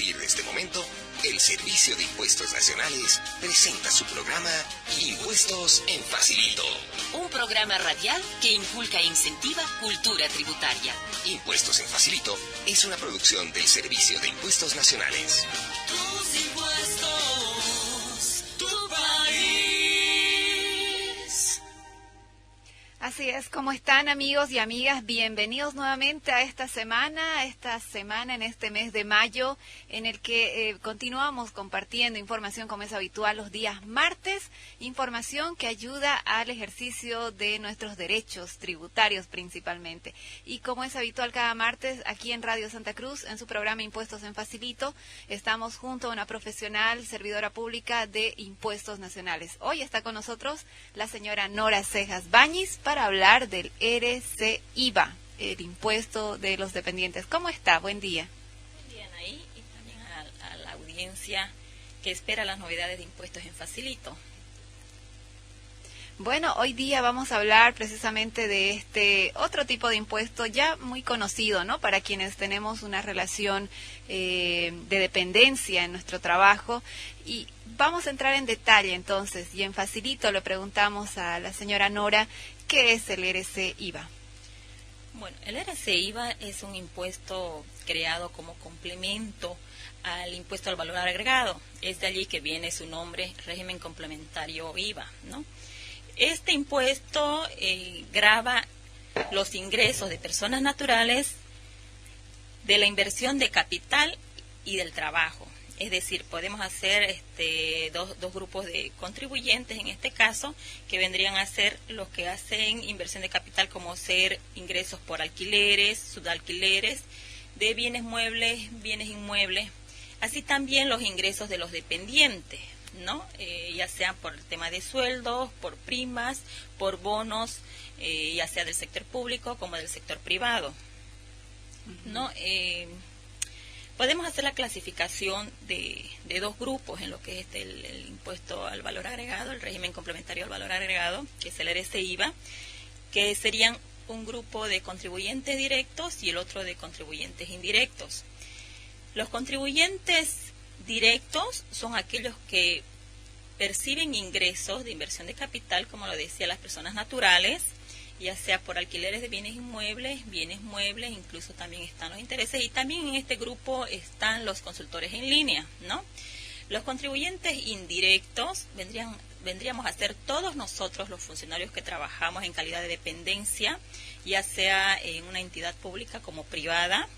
partir de este momento, el Servicio de Impuestos Nacionales presenta su programa Impuestos en Facilito. Un programa radial que inculca e incentiva cultura tributaria. Impuestos en Facilito es una producción del Servicio de Impuestos Nacionales. Tus impuestos, tu país. Así es, ¿cómo están amigos y amigas? Bienvenidos nuevamente a esta semana en este mes de mayo, en el que continuamos compartiendo información como es habitual los días martes, información que ayuda al ejercicio de nuestros derechos tributarios principalmente. Y como es habitual cada martes, aquí en Radio Santa Cruz, en su programa Impuestos en Facilito, estamos junto a una profesional servidora pública de Impuestos Nacionales. Hoy está con nosotros la señora Nora Cejas Bañiz para hablar del RC-IVA, el impuesto de los dependientes. ¿Cómo está? Buen día. Buen día, Anaí, y también a la audiencia que espera las novedades de Impuestos en Facilito. Bueno, hoy día vamos a hablar precisamente de este otro tipo de impuesto ya muy conocido, ¿no? Para quienes tenemos una relación de dependencia en nuestro trabajo. Y vamos a entrar en detalle entonces, y en Facilito le preguntamos a la señora Nora, ¿qué es el RC-IVA? Bueno, el RC-IVA es un impuesto creado como complemento al impuesto al valor agregado. Es de allí que viene su nombre, régimen complementario IVA, ¿no? Este impuesto grava los ingresos de personas naturales de la inversión de capital y del trabajo. Es decir, podemos hacer dos grupos de contribuyentes en este caso, que vendrían a ser los que hacen inversión de capital, como ser ingresos por alquileres, subalquileres, de bienes muebles, bienes inmuebles, así también los ingresos de los dependientes, ¿no? Ya sean por el tema de sueldos, por primas, por bonos, ya sea del sector público como del sector privado, ¿no? Podemos hacer la clasificación de dos grupos en lo que es el impuesto al valor agregado, el régimen complementario al valor agregado, que es el RC-IVA, que serían un grupo de contribuyentes directos y el otro de contribuyentes indirectos. Los contribuyentes directos son aquellos que perciben ingresos de inversión de capital, como lo decía, las personas naturales, ya sea por alquileres de bienes inmuebles, bienes muebles, incluso también están los intereses, y también en este grupo están los consultores en línea, ¿no? Los contribuyentes indirectos vendríamos a ser todos nosotros los funcionarios que trabajamos en calidad de dependencia, ya sea en una entidad pública como privada,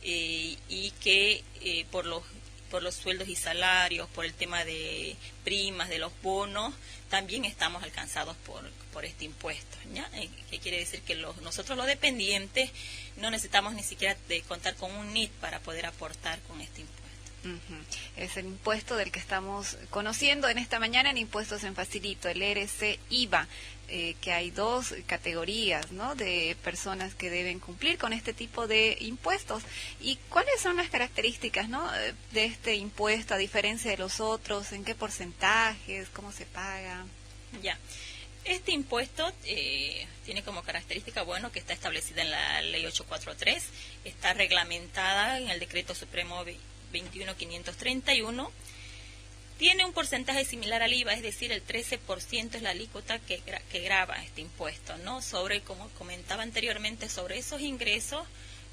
y que por los sueldos y salarios, por el tema de primas, de los bonos, también estamos alcanzados por este impuesto, ¿ya? Que quiere decir que nosotros los dependientes no necesitamos ni siquiera de contar con un NIT para poder aportar con este impuesto. Es el impuesto del que estamos conociendo en esta mañana en Impuestos en Facilito, el RC-IVA, que hay dos categorías, ¿no?, de personas que deben cumplir con este tipo de impuestos. ¿Y cuáles son las características, ¿no?, de este impuesto a diferencia de los otros? ¿En qué porcentajes? ¿Cómo se paga? Ya. Este impuesto tiene como característica, bueno, que está establecida en la Ley 843, está reglamentada en el Decreto Supremo 21.531, tiene un porcentaje similar al IVA, es decir, el 13% es la alícuota que grava este impuesto, ¿no? Sobre, como comentaba anteriormente, sobre esos ingresos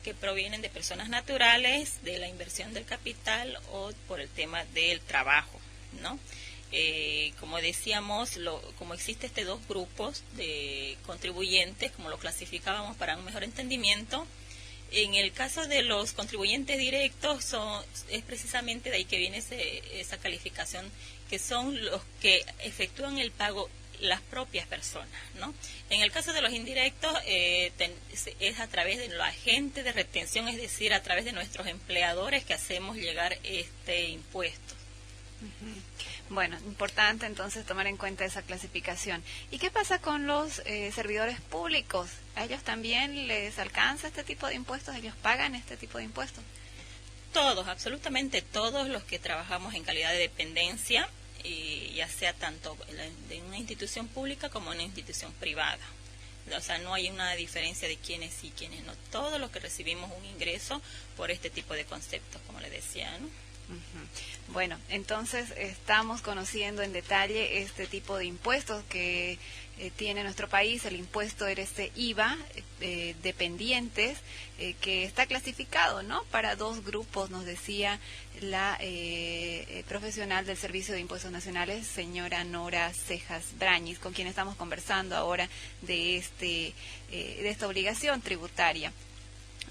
que provienen de personas naturales, de la inversión del capital o por el tema del trabajo, ¿no? Como decíamos, como existe dos grupos de contribuyentes, como lo clasificábamos para un mejor entendimiento, en el caso de los contribuyentes directos es precisamente de ahí que viene esa calificación, que son los que efectúan el pago las propias personas, ¿no? En el caso de los indirectos es a través de los agentes de retención, es decir, a través de nuestros empleadores que hacemos llegar este impuesto. Bueno, importante entonces tomar en cuenta esa clasificación. ¿Y qué pasa con los servidores públicos? ¿A ellos también les alcanza este tipo de impuestos? ¿Ellos pagan este tipo de impuestos? Todos, absolutamente todos los que trabajamos en calidad de dependencia, ya sea tanto de una institución pública como una institución privada. O sea, no hay una diferencia de quiénes sí y quiénes no. Todos los que recibimos un ingreso por este tipo de conceptos, como le decía, ¿no? Bueno, entonces estamos conociendo en detalle este tipo de impuestos que tiene nuestro país, el impuesto IVA, dependientes, que está clasificado, ¿no? Para dos grupos, nos decía la profesional del Servicio de Impuestos Nacionales, señora Nora Cejas Brañis, con quien estamos conversando ahora de esta obligación tributaria.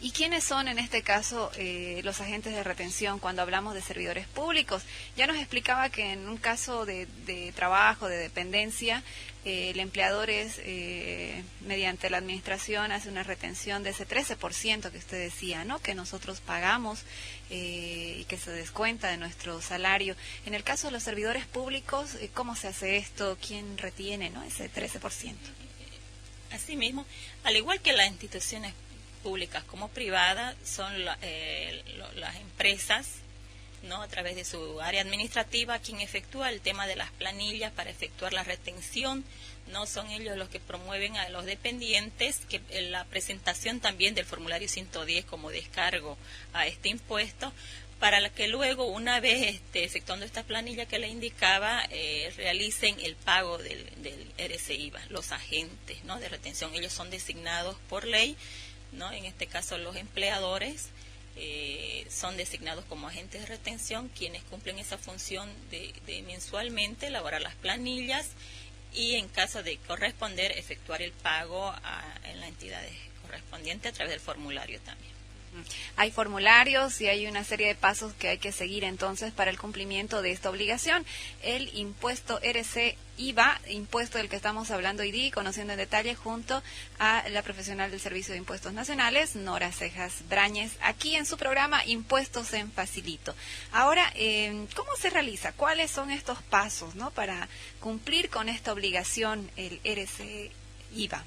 ¿Y quiénes son en este caso los agentes de retención cuando hablamos de servidores públicos? Ya nos explicaba que en un caso de trabajo, de dependencia, el empleador es, mediante la administración, hace una retención de ese 13% que usted decía, ¿no? Que nosotros pagamos y que se descuenta de nuestro salario. En el caso de los servidores públicos, ¿cómo se hace esto? ¿Quién retiene, no, ese 13%? Asimismo, al igual que las instituciones públicas como privadas, son las empresas, ¿no? A través de su área administrativa, quien efectúa el tema de las planillas para efectuar la retención. No son ellos los que promueven a los dependientes que la presentación también del formulario 110 como descargo a este impuesto, para que luego, una vez efectuando esta planilla que le indicaba, realicen el pago del IVA. Los agentes, ¿no? De retención, ellos son designados por ley, ¿no? En este caso los empleadores son designados como agentes de retención, quienes cumplen esa función de mensualmente elaborar las planillas y, en caso de corresponder, efectuar el pago en la entidad correspondiente a través del formulario también. Hay formularios y hay una serie de pasos que hay que seguir entonces para el cumplimiento de esta obligación. El impuesto IVA, impuesto del que estamos hablando hoy día y conociendo en detalle junto a la profesional del Servicio de Impuestos Nacionales, Nora Cejas Brañes, aquí en su programa Impuestos en Facilito. Ahora, ¿cómo se realiza? ¿Cuáles son estos pasos, ¿no? Para cumplir con esta obligación, el IVA?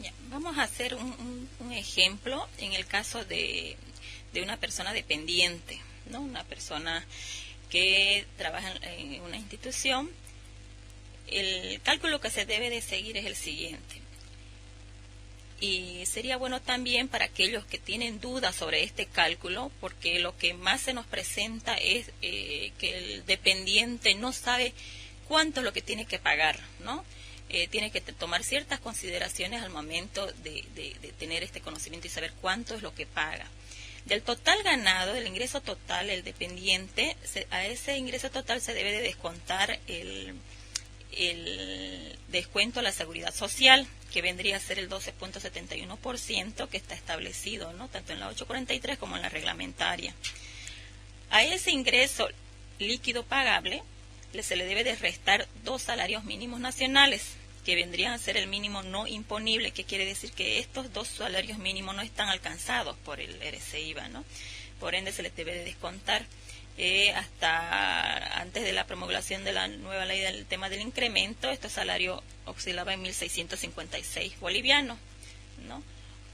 Ya, vamos a hacer un ejemplo en el caso de una persona dependiente, ¿no? Una persona que trabaja en una institución. El cálculo que se debe de seguir es el siguiente. Y sería bueno también para aquellos que tienen dudas sobre este cálculo, porque lo que más se nos presenta es que el dependiente no sabe cuánto es lo que tiene que pagar, ¿no? Tiene que tomar ciertas consideraciones al momento de tener este conocimiento y saber cuánto es lo que paga. Del total ganado, del ingreso total, el dependiente, a ese ingreso total se debe de descontar el descuento a la seguridad social, que vendría a ser el 12.71% que está establecido, ¿no? Tanto en la 843 como en la reglamentaria. A ese ingreso líquido pagable se le debe de restar 2 salarios mínimos nacionales, que vendrían a ser el mínimo no imponible, que quiere decir que estos 2 salarios mínimos no están alcanzados por el IVA, ¿no? Por ende, se les debe de descontar. Hasta antes de la promulgación de la nueva ley del tema del incremento, este salario oscilaba en 1.656 bolivianos, ¿no?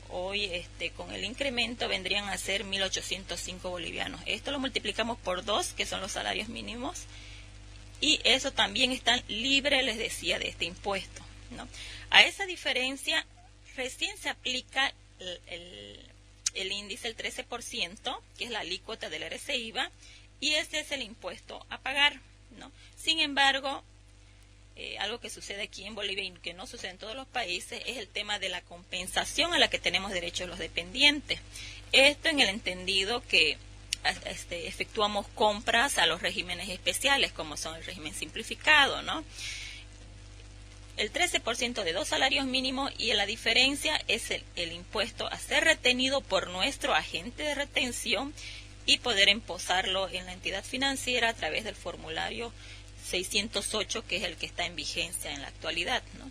Hoy, con el incremento, vendrían a ser 1.805 bolivianos. Esto lo multiplicamos por 2, que son los salarios mínimos, y eso también está libre, les decía, de este impuesto, ¿no? A esa diferencia recién se aplica el índice, el 13%, que es la alícuota del IVA, y ese es el impuesto a pagar, ¿no? Sin embargo, algo que sucede aquí en Bolivia y que no sucede en todos los países es el tema de la compensación a la que tenemos derecho los dependientes. Esto en el entendido que efectuamos compras a los regímenes especiales, como son el régimen simplificado, ¿no? El 13% de 2 salarios mínimos, y la diferencia es el impuesto a ser retenido por nuestro agente de retención y poder emposarlo en la entidad financiera a través del formulario 608, que es el que está en vigencia en la actualidad, ¿no?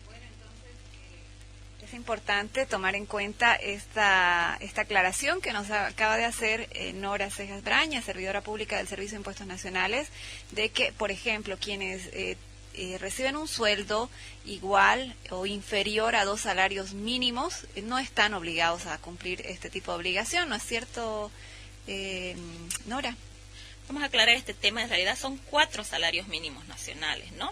Bueno, entonces es importante tomar en cuenta esta aclaración que nos acaba de hacer Nora Cejas Brañas, servidora pública del Servicio de Impuestos Nacionales, de que, por ejemplo, quienes reciben un sueldo igual o inferior a 2 salarios mínimos, no están obligados a cumplir este tipo de obligación, ¿no es cierto, Nora? Vamos a aclarar este tema. En realidad son 4 salarios mínimos nacionales, ¿no?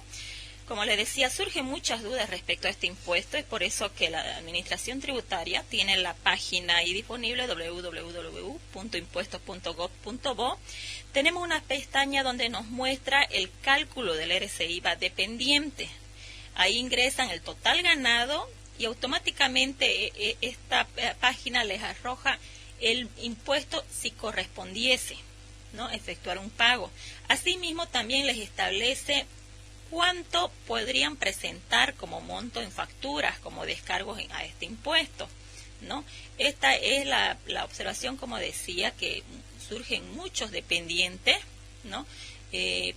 Como le decía, surgen muchas dudas respecto a este impuesto, es por eso que la Administración Tributaria tiene la página ahí disponible www.impuestos.gov.bo. Tenemos una pestaña donde nos muestra el cálculo del IRS-IVA dependiente. Ahí ingresan el total ganado y automáticamente esta página les arroja el impuesto si correspondiese, ¿no?, efectuar un pago. Asimismo, también les establece cuánto podrían presentar como monto en facturas, como descargos a este impuesto, ¿no? Esta es la observación, como decía, que surgen muchos dependientes, ¿no?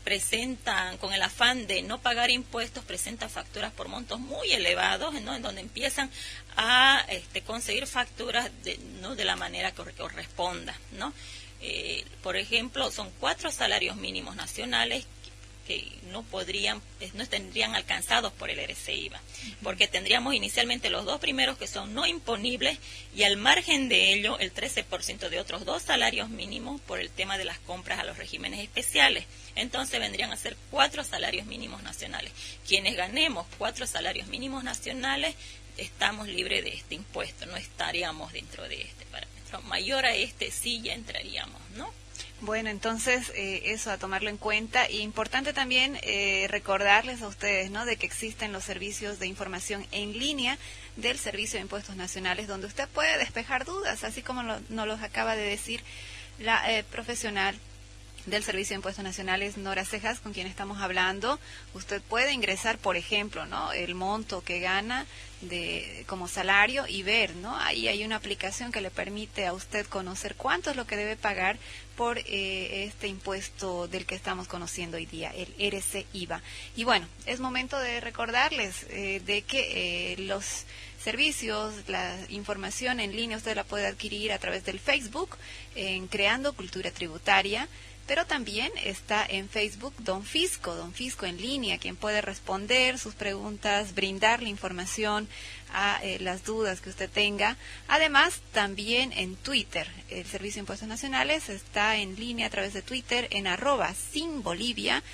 Presentan, con el afán de no pagar impuestos, presentan facturas por montos muy elevados, ¿no?, en donde empiezan a conseguir facturas no de la manera que corresponda, ¿no? Por ejemplo, son 4 salarios mínimos nacionales que no estarían alcanzados por el IRS-IVA, porque tendríamos inicialmente los 2 primeros que son no imponibles y al margen de ello el 13% de otros 2 salarios mínimos por el tema de las compras a los regímenes especiales. Entonces vendrían a ser 4 salarios mínimos nacionales. Quienes ganemos 4 salarios mínimos nacionales estamos libres de este impuesto, no estaríamos dentro de este parámetro. Mayor a sí ya entraríamos, ¿no? Bueno, entonces eso a tomarlo en cuenta. Y importante también recordarles a ustedes, ¿no?, de que existen los servicios de información en línea del Servicio de Impuestos Nacionales, donde usted puede despejar dudas, así como nos los acaba de decir la profesional del Servicio de Impuestos Nacionales, Nora Cejas, con quien estamos hablando. Usted puede ingresar, por ejemplo, ¿no?, el monto que gana como salario y ver, ¿no? Ahí hay una aplicación que le permite a usted conocer cuánto es lo que debe pagar por este impuesto del que estamos conociendo hoy día, el IRS-IVA. Y bueno, es momento de recordarles de que los servicios, la información en línea usted la puede adquirir a través del Facebook en Creando Cultura Tributaria, pero también está en Facebook Don Fisco en línea, quien puede responder sus preguntas, brindar la información a las dudas que usted tenga. Además, también en Twitter, el Servicio de Impuestos Nacionales está en línea a través de Twitter en @sinbolivia,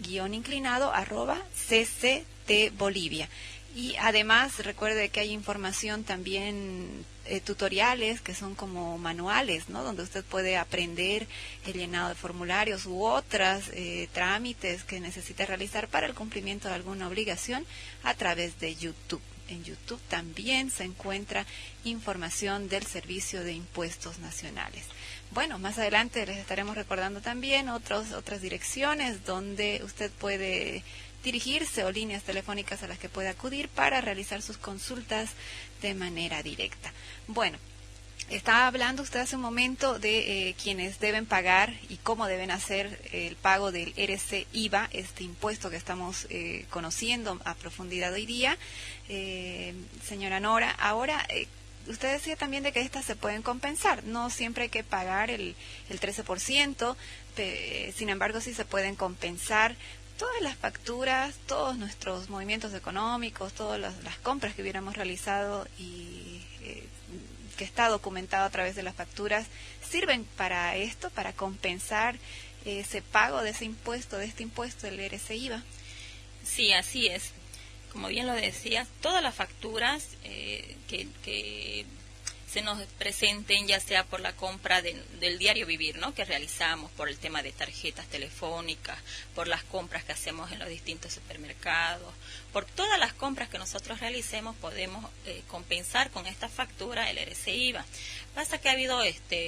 _ @CCTBolivia. Y además, recuerde que hay información también, tutoriales que son como manuales, ¿no?, donde usted puede aprender el llenado de formularios u otras trámites que necesite realizar para el cumplimiento de alguna obligación a través de YouTube. En YouTube también se encuentra información del Servicio de Impuestos Nacionales. Bueno, más adelante les estaremos recordando también otras direcciones donde usted puede dirigirse o líneas telefónicas a las que puede acudir para realizar sus consultas de manera directa. Bueno, estaba hablando usted hace un momento de quienes deben pagar y cómo deben hacer el pago del IRS-IVA, este impuesto que estamos conociendo a profundidad hoy día. Señora Nora, ahora usted decía también de que estas se pueden compensar, no siempre hay que pagar el 13%, sin embargo sí se pueden compensar todas las facturas, todos nuestros movimientos económicos, todas las compras que hubiéramos realizado y que está documentado a través de las facturas, sirven para esto, para compensar ese pago de ese impuesto, de este impuesto, el IRS-IVA. Sí, así es. Como bien lo decías, todas las facturas que se nos presenten, ya sea por la compra del diario vivir, ¿no?, que realizamos, por el tema de tarjetas telefónicas, por las compras que hacemos en los distintos supermercados, por todas las compras que nosotros realicemos, podemos compensar con esta factura el IRS-IVA. Pasa que ha habido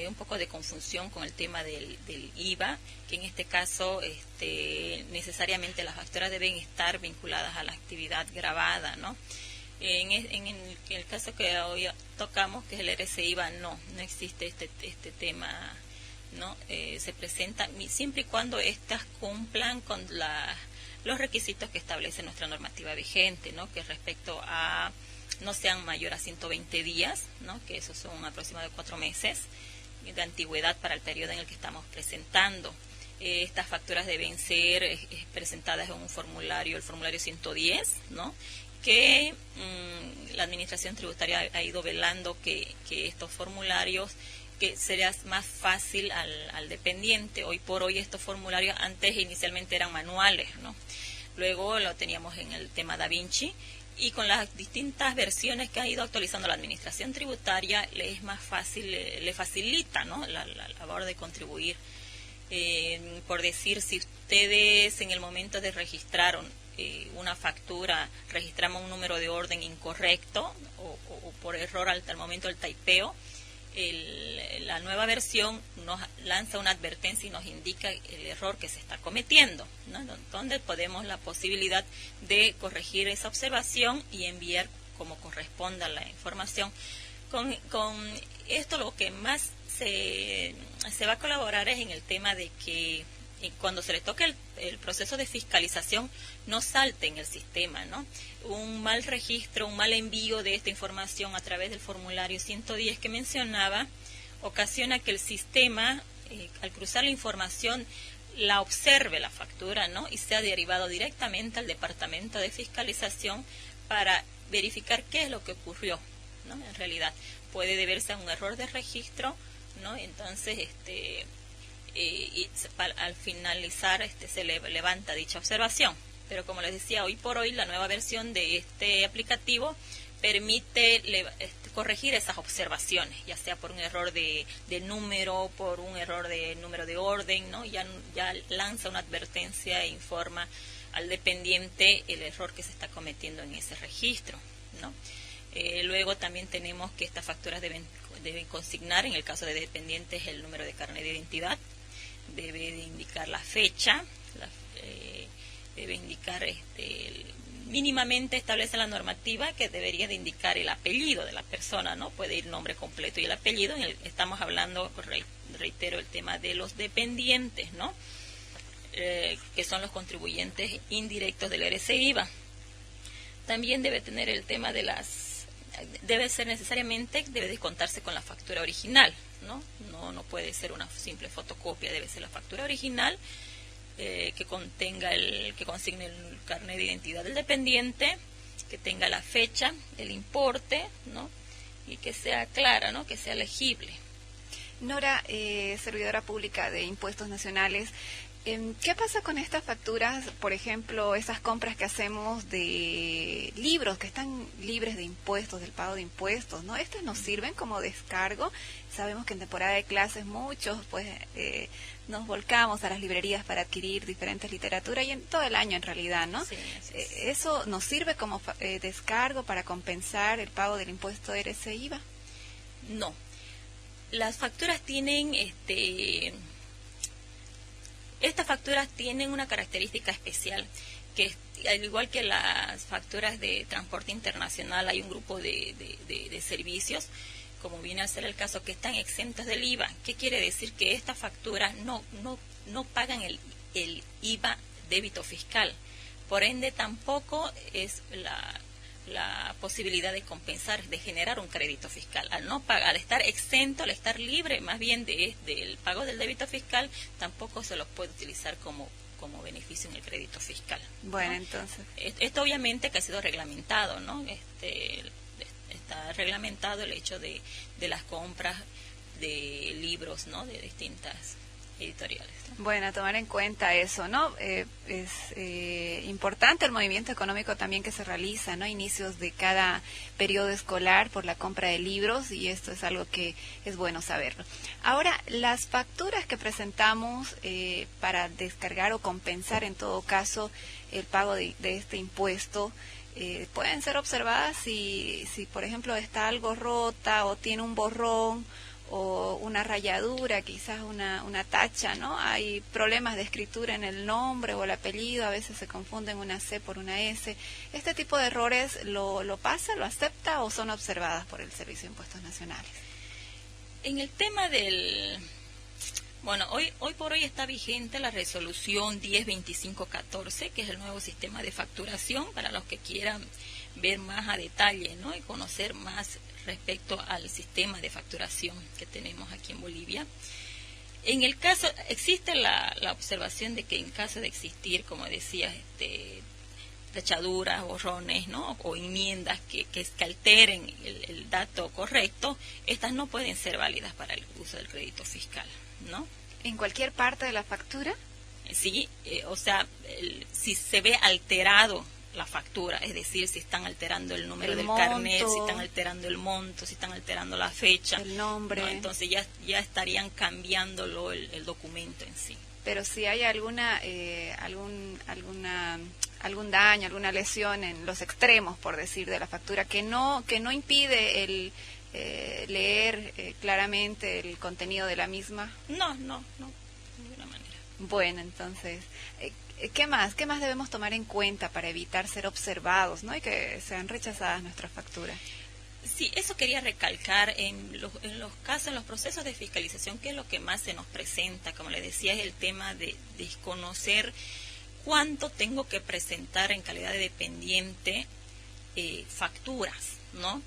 un poco de confusión con el tema del IVA, que en este caso necesariamente las facturas deben estar vinculadas a la actividad gravada, ¿no? En el caso que hoy tocamos, que es el IRS-IVA, no existe este tema, ¿no? Se presenta siempre y cuando éstas cumplan con los requisitos que establece nuestra normativa vigente, ¿no?, que respecto a no sean mayor a 120 días, ¿no?, que esos son aproximadamente 4 meses de antigüedad para el periodo en el que estamos presentando. Estas facturas deben ser presentadas en un formulario, el formulario 110, ¿no?, que la Administración Tributaria ha ido velando que estos formularios, que sería más fácil al dependiente. Hoy por hoy estos formularios antes inicialmente eran manuales, ¿no? Luego lo teníamos en el tema Da Vinci, y con las distintas versiones que ha ido actualizando la administración tributaria, le es más fácil, le facilita, ¿no?, la labor de contribuir. Por decir, si ustedes en el momento de registrar una factura, registramos un número de orden incorrecto o por error al momento del typeo, la nueva versión nos lanza una advertencia y nos indica el error que se está cometiendo, ¿no?, donde podemos la posibilidad de corregir esa observación y enviar como corresponda la información. Con esto lo que más se va a colaborar es en el tema de que cuando se le toque el proceso de fiscalización no salte en el sistema, ¿no? Un mal registro, un mal envío de esta información a través del formulario 110 que mencionaba, ocasiona que el sistema, al cruzar la información, la observe la factura, ¿no?, y sea derivado directamente al departamento de fiscalización para verificar qué es lo que ocurrió, ¿no? En realidad puede deberse a un error de registro, ¿no? Entonces, al finalizar se levanta dicha observación. Pero como les decía, hoy por hoy la nueva versión de este aplicativo permite corregir esas observaciones, ya sea por un error de número, por un error de número de orden, ¿no? Ya lanza una advertencia e informa al dependiente el error que se está cometiendo en ese registro, ¿no? Luego también tenemos que estas facturas deben consignar, en el caso de dependientes, el número de carnet de identidad, debe de indicar la fecha, debe indicar, mínimamente establece la normativa que debería de indicar el apellido de la persona, ¿no? Puede ir nombre completo y el apellido. Estamos hablando, reitero, el tema de los dependientes, ¿no? Que son los contribuyentes indirectos del RC-IVA. También debe tener el tema de debe descontarse con la factura original, ¿no? No puede ser una simple fotocopia, debe ser la factura original, que consigne el carnet de identidad del dependiente, que tenga la fecha, el importe, ¿no?, y que sea clara, ¿no?, que sea legible. Nora, servidora pública de Impuestos Nacionales, ¿qué pasa con estas facturas, por ejemplo, esas compras que hacemos de libros que están libres de impuestos, del pago de impuestos, ¿no? ¿Estas nos sirven como descargo? Sabemos que en temporada de clases muchos nos volcamos a las librerías para adquirir diferentes literaturas y en todo el año en realidad, ¿no? Sí, ¿Eso nos sirve como descargo para compensar el pago del impuesto de RC-IVA? No. Las facturas tienen estas facturas tienen una característica especial, que al igual que las facturas de transporte internacional, hay un grupo de servicios, como viene a ser el caso, que están exentas del IVA. ¿Qué quiere decir? Que estas facturas no pagan el IVA débito fiscal. Por ende, tampoco es la posibilidad de compensar, de generar un crédito fiscal. Al no pagar, al estar exento, al estar libre más bien del pago del débito fiscal, tampoco se los puede utilizar como beneficio en el crédito fiscal, ¿no? Bueno, entonces. Esto obviamente que ha sido reglamentado, ¿no? Está reglamentado el hecho de las compras de libros, ¿no?, de distintas editoriales, ¿no? Bueno, tomar en cuenta eso, ¿no? Es importante el movimiento económico también que se realiza, ¿no? A inicios de cada periodo escolar por la compra de libros, y esto es algo que es bueno saberlo. Ahora, las facturas que presentamos para descargar o compensar en todo caso el pago de este impuesto, pueden ser observadas si por ejemplo está algo rota o tiene un borrón o una rayadura, quizás una tacha, ¿no? Hay problemas de escritura en el nombre o el apellido, a veces se confunden una C por una S. ¿Este tipo de errores lo pasa, lo acepta o son observadas por el Servicio de Impuestos Nacionales? En el tema hoy por hoy está vigente la resolución 102514, que es el nuevo sistema de facturación para los que quieran ver más a detalle, ¿no?, y conocer más respecto al sistema de facturación que tenemos aquí en Bolivia. En el caso, existe la observación de que en caso de existir, como decía, tachaduras, borrones, ¿no?, o enmiendas que alteren el dato correcto, estas no pueden ser válidas para el uso del crédito fiscal, ¿no? ¿En cualquier parte de la factura? ¿sí? O sea, si se ve alterado la factura, es decir, si están alterando el número del carnet, si están alterando el monto, si están alterando la fecha, el nombre, ¿no? Entonces ya estarían cambiándolo el documento en sí. Pero si hay algún daño, alguna lesión en los extremos, por decir, de la factura, que no impide el leer claramente el contenido de la misma. No, de ninguna manera. Bueno, entonces, ¿qué más debemos tomar en cuenta para evitar ser observados, ¿no? Y que sean rechazadas nuestras facturas? Sí, eso quería recalcar en los casos, en los procesos de fiscalización, que es lo que más se nos presenta, como les decía, es el tema de desconocer cuánto tengo que presentar en calidad de dependiente facturas, ¿no?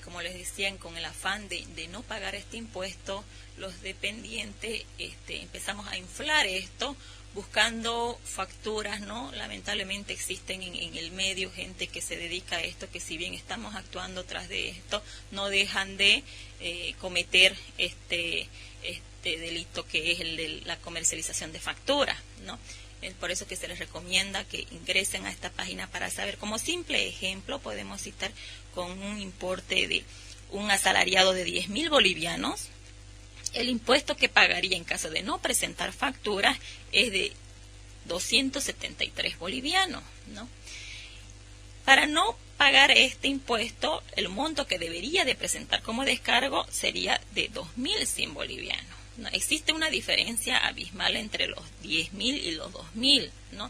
Como les decían, con el afán de no pagar este impuesto, los dependientes empezamos a inflar esto, buscando facturas, ¿no? Lamentablemente existen en el medio gente que se dedica a esto, que si bien estamos actuando tras de esto, no dejan de cometer este delito que es el de la comercialización de facturas, ¿no? Por eso que se les recomienda que ingresen a esta página para saber. Como simple ejemplo, podemos citar con un importe de un asalariado de 10.000 bolivianos, el impuesto que pagaría en caso de no presentar facturas es de 273 bolivianos, ¿no? Para no pagar este impuesto, el monto que debería de presentar como descargo sería de 2.100 bolivianos, ¿no? Existe una diferencia abismal entre los 10.000 y los 2.000, ¿no?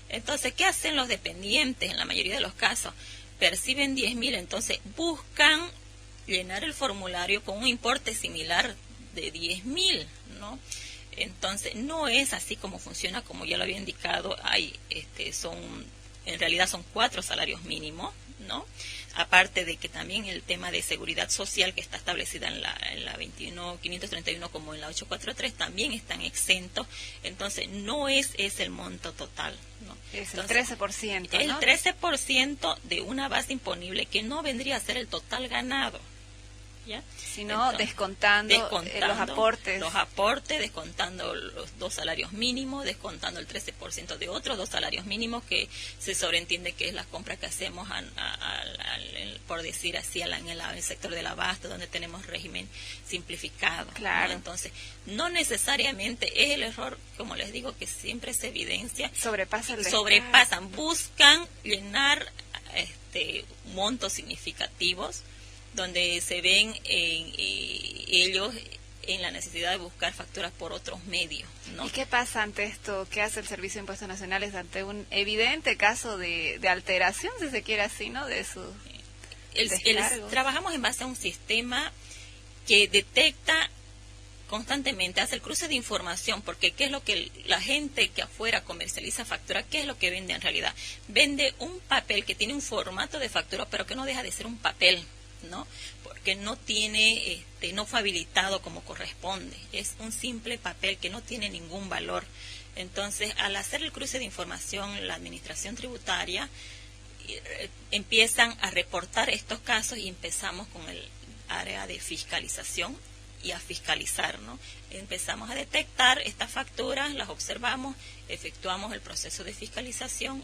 Entonces, ¿qué hacen los dependientes en la mayoría de los casos? Perciben 10.000, entonces buscan llenar el formulario con un importe similar de 10.000, ¿no? Entonces, no es así como funciona, como ya lo había indicado. En realidad son 4 salarios mínimos, ¿no? Aparte de que también el tema de seguridad social que está establecida en la 21.531 como en la 843 también están exentos. Entonces, no es el monto total, ¿no? Es entonces, el 13%, ¿no? El 13% de una base imponible que no vendría a ser el total ganado, ¿ya? Sino descontando los aportes, descontando los 2 salarios mínimos, descontando el 13% de otros 2 salarios mínimos, que se sobreentiende que es la compra que hacemos por decir así en el sector del abasto, donde tenemos régimen simplificado, claro, ¿no? Entonces, no necesariamente es el error, como les digo, que siempre se evidencia, sobrepasan, buscan llenar montos significativos, donde se ven ellos en la necesidad de buscar facturas por otros medios, ¿no? ¿Y qué pasa ante esto? ¿Qué hace el Servicio de Impuestos Nacionales ante un evidente caso de alteración, si se quiere así, ¿no? De sus descargos. Trabajamos en base a un sistema que detecta constantemente, hace el cruce de información, porque ¿qué es lo que la gente que afuera comercializa factura? ¿Qué es lo que vende en realidad? Vende un papel que tiene un formato de factura, pero que no deja de ser un papel, ¿no? Porque no tiene, no fue habilitado como corresponde. Es un simple papel que no tiene ningún valor. Entonces, al hacer el cruce de información, la administración tributaria empiezan a reportar estos casos y empezamos con el área de fiscalización y a fiscalizar, ¿no? Empezamos a detectar estas facturas, las observamos, efectuamos el proceso de fiscalización,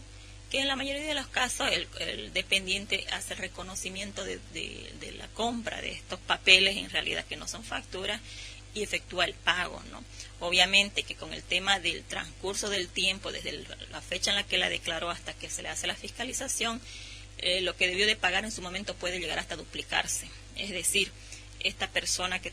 que en la mayoría de los casos el dependiente hace el reconocimiento de la compra de estos papeles, en realidad que no son facturas, y efectúa el pago, ¿no? Obviamente que con el tema del transcurso del tiempo, desde la fecha en la que la declaró hasta que se le hace la fiscalización, lo que debió de pagar en su momento puede llegar hasta duplicarse. Es decir, esta persona que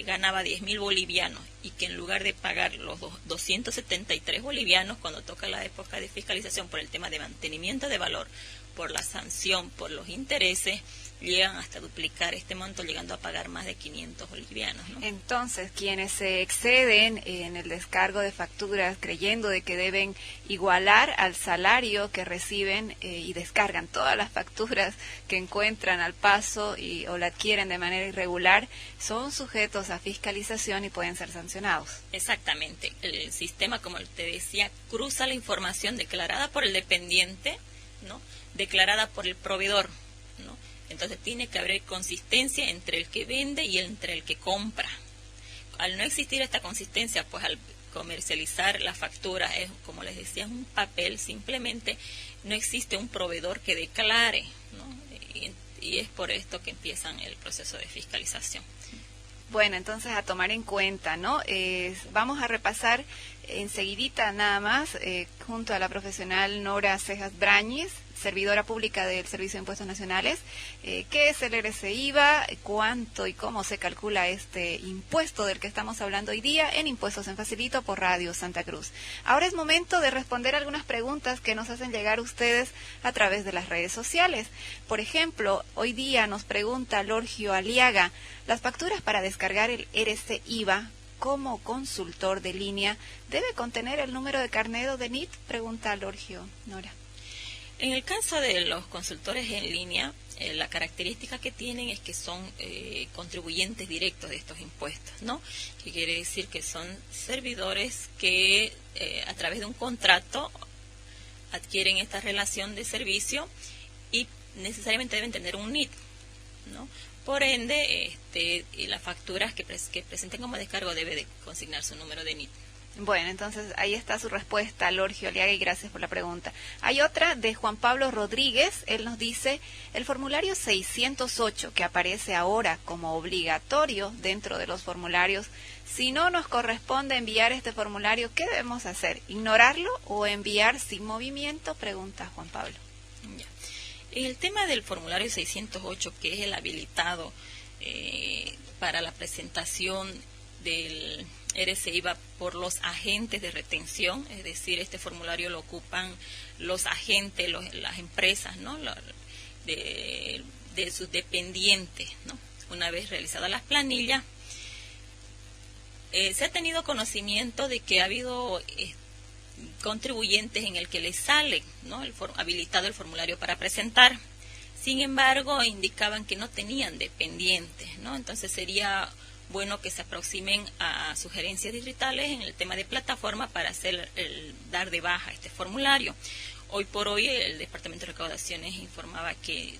ganaba 10.000 bolivianos y que en lugar de pagar los 273 bolivianos cuando toca la época de fiscalización por el tema de mantenimiento de valor, por la sanción, por los intereses, llegan hasta duplicar este monto, llegando a pagar más de 500 bolivianos, ¿no? Entonces, quienes se exceden en el descargo de facturas creyendo de que deben igualar al salario que reciben y descargan todas las facturas que encuentran al paso o la adquieren de manera irregular, son sujetos a fiscalización y pueden ser sancionados. Exactamente. El sistema, como te decía, cruza la información declarada por el dependiente, ¿no? Declarada por el proveedor, ¿no? Entonces tiene que haber consistencia entre el que vende y entre el que compra. Al no existir esta consistencia, pues comercializar la factura es, como les decía, un papel, simplemente no existe un proveedor que declare, ¿no? Y es por esto que empiezan el proceso de fiscalización. Bueno, entonces a tomar en cuenta, ¿no? Vamos a repasar enseguidita nada más, junto a la profesional Nora Cejas Brañez, servidora pública del Servicio de Impuestos Nacionales, qué es el RC-IVA, cuánto y cómo se calcula este impuesto del que estamos hablando hoy día en Impuestos en Facilito por Radio Santa Cruz. Ahora es momento de responder algunas preguntas que nos hacen llegar ustedes a través de las redes sociales. Por ejemplo, hoy día nos pregunta Lorgio Aliaga, las facturas para descargar el RC-IVA como consultor de línea, ¿debe contener el número de carnet o de NIT? Pregunta Lorgio. Nora. En el caso de los consultores en línea, la característica que tienen es que son contribuyentes directos de estos impuestos, ¿no? Que quiere decir que son servidores que a través de un contrato adquieren esta relación de servicio y necesariamente deben tener un NIT, ¿no? Por ende, las facturas que presenten como descargo debe de consignar su número de NIT. Bueno, entonces ahí está su respuesta, Lorgio Aliaga, y gracias por la pregunta. Hay otra de Juan Pablo Rodríguez. Él nos dice, el formulario 608 que aparece ahora como obligatorio dentro de los formularios, si no nos corresponde enviar este formulario, ¿qué debemos hacer? ¿Ignorarlo o enviar sin movimiento? Pregunta Juan Pablo. Ya. El tema del formulario 608, que es el habilitado para la presentación del RC-IVA por los agentes de retención, es decir, este formulario lo ocupan los agentes, las empresas, ¿no? de sus dependientes, ¿no? Una vez realizadas las planillas, se ha tenido conocimiento de que ha habido contribuyentes en el que les sale, ¿no? Habilitado el formulario para presentar. Sin embargo, indicaban que no tenían dependientes, ¿no? Entonces sería bueno que se aproximen a sugerencias distritales en el tema de plataforma para dar de baja este formulario. Hoy por hoy el Departamento de Recaudaciones informaba que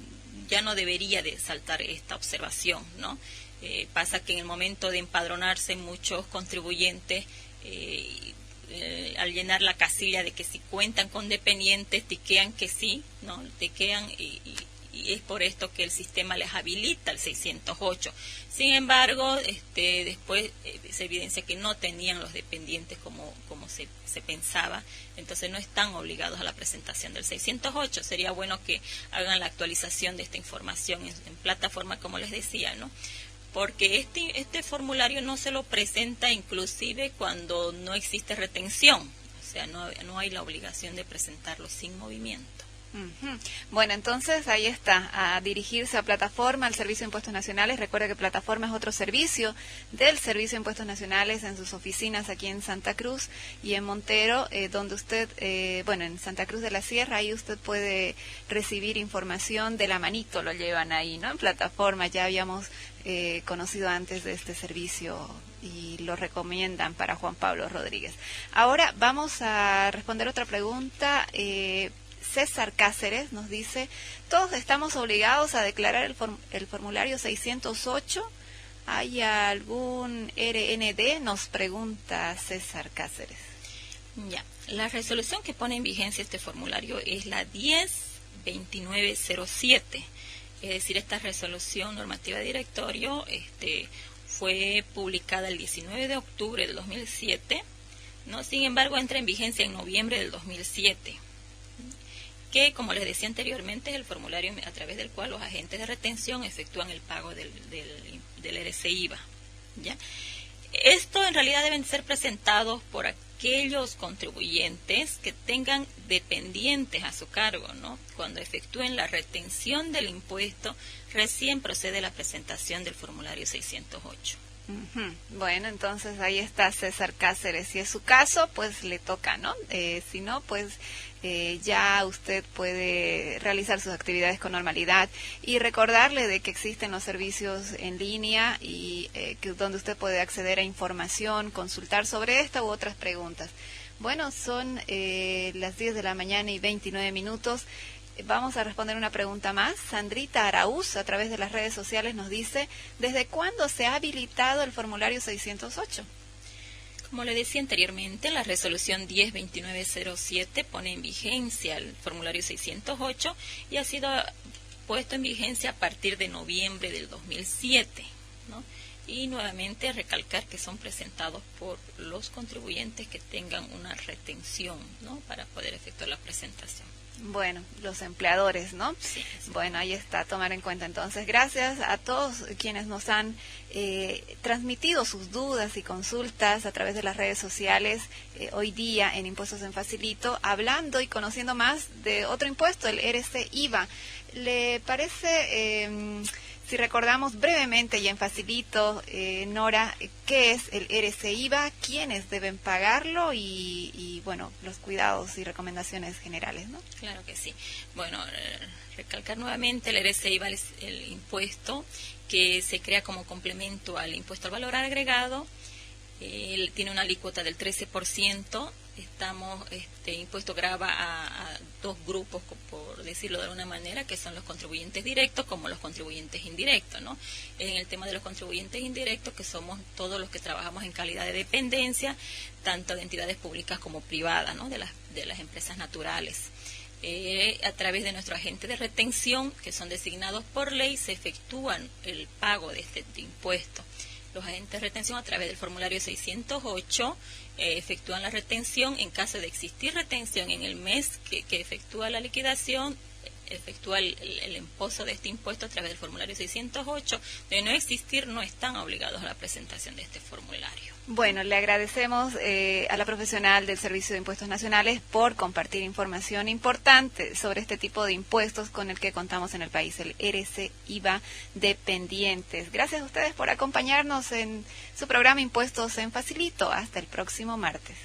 ya no debería de saltar esta observación, ¿no? Pasa que en el momento de empadronarse muchos contribuyentes al llenar la casilla de que si cuentan con dependientes, tiquean que sí, ¿no? Tiquean y es por esto que el sistema les habilita el 608. Sin embargo, después se evidencia que no tenían los dependientes como se pensaba, entonces no están obligados a la presentación del 608. Sería bueno que hagan la actualización de esta información en plataforma, como les decía, ¿no? Porque este formulario no se lo presenta inclusive cuando no existe retención, o sea, no hay la obligación de presentarlo sin movimiento. Uh-huh. Bueno, entonces ahí está, a dirigirse a plataforma, al Servicio de Impuestos Nacionales. Recuerda que plataforma es otro servicio del Servicio de Impuestos Nacionales en sus oficinas aquí en Santa Cruz y en Montero, donde usted, en Santa Cruz de la Sierra, ahí usted puede recibir información de la manito, lo llevan ahí, ¿no? En plataforma, ya habíamos conocido antes de este servicio y lo recomiendan para Juan Pablo Rodríguez. Ahora vamos a responder otra pregunta. César Cáceres nos dice, ¿todos estamos obligados a declarar el formulario 608? ¿Hay algún RND? Nos pregunta César Cáceres. Ya, la resolución que pone en vigencia este formulario es la 102907. Es decir, esta resolución normativa de directorio fue publicada el 19 de octubre del 2007, ¿no? Sin embargo, entra en vigencia en noviembre del 2007. Que, como les decía anteriormente, es el formulario a través del cual los agentes de retención efectúan el pago del RC-IVA, ¿ya? Esto en realidad deben ser presentados por aquellos contribuyentes que tengan dependientes a su cargo, ¿no? Cuando efectúen la retención del impuesto, recién procede la presentación del formulario 608. Uh-huh. Bueno, entonces ahí está César Cáceres. Si es su caso, pues le toca, ¿no? Si no, pues ya usted puede realizar sus actividades con normalidad y recordarle de que existen los servicios en línea y donde usted puede acceder a información, consultar sobre esta u otras preguntas. Bueno, son las 10 de la mañana y 29 minutos. Vamos a responder una pregunta más. Sandrita Araúz, a través de las redes sociales, nos dice, ¿desde cuándo se ha habilitado el formulario 608? Como le decía anteriormente, la resolución 102907 pone en vigencia el formulario 608 y ha sido puesto en vigencia a partir de noviembre del 2007, ¿no? Y nuevamente recalcar que son presentados por los contribuyentes que tengan una retención, ¿no? Para poder efectuar la presentación. Bueno, los empleadores, ¿no? Sí. Bueno, ahí está, tomar en cuenta. Entonces, gracias a todos quienes nos han transmitido sus dudas y consultas a través de las redes sociales hoy día en Impuestos en Facilito, hablando y conociendo más de otro impuesto, el RC-IVA. ¿Le parece, si recordamos brevemente y en Facilito, Nora, qué es el RC-IVA, quiénes deben pagarlo y, bueno, los cuidados y recomendaciones generales, ¿no? Claro que sí. Bueno, recalcar nuevamente, el RC-IVA es el impuesto que se crea como complemento al impuesto al valor agregado. Él tiene una alícuota del 13%. Este impuesto grava a dos grupos, por decirlo de alguna manera, que son los contribuyentes directos como los contribuyentes indirectos, ¿no? En el tema de los contribuyentes indirectos, que somos todos los que trabajamos en calidad de dependencia, tanto de entidades públicas como privadas, ¿no? De las empresas naturales. A través de nuestro agente de retención, que son designados por ley, se efectúan el pago de este impuesto. Los agentes de retención, a través del formulario 608, efectúan la retención. En caso de existir retención en el mes que efectúa la liquidación, efectúa el imposto de este impuesto a través del formulario 608. De no existir, no están obligados a la presentación de este formulario. Bueno, le agradecemos a la profesional del Servicio de Impuestos Nacionales por compartir información importante sobre este tipo de impuestos con el que contamos en el país, el RC-IVA dependientes. Gracias a ustedes por acompañarnos en su programa Impuestos en Facilito. Hasta el próximo martes.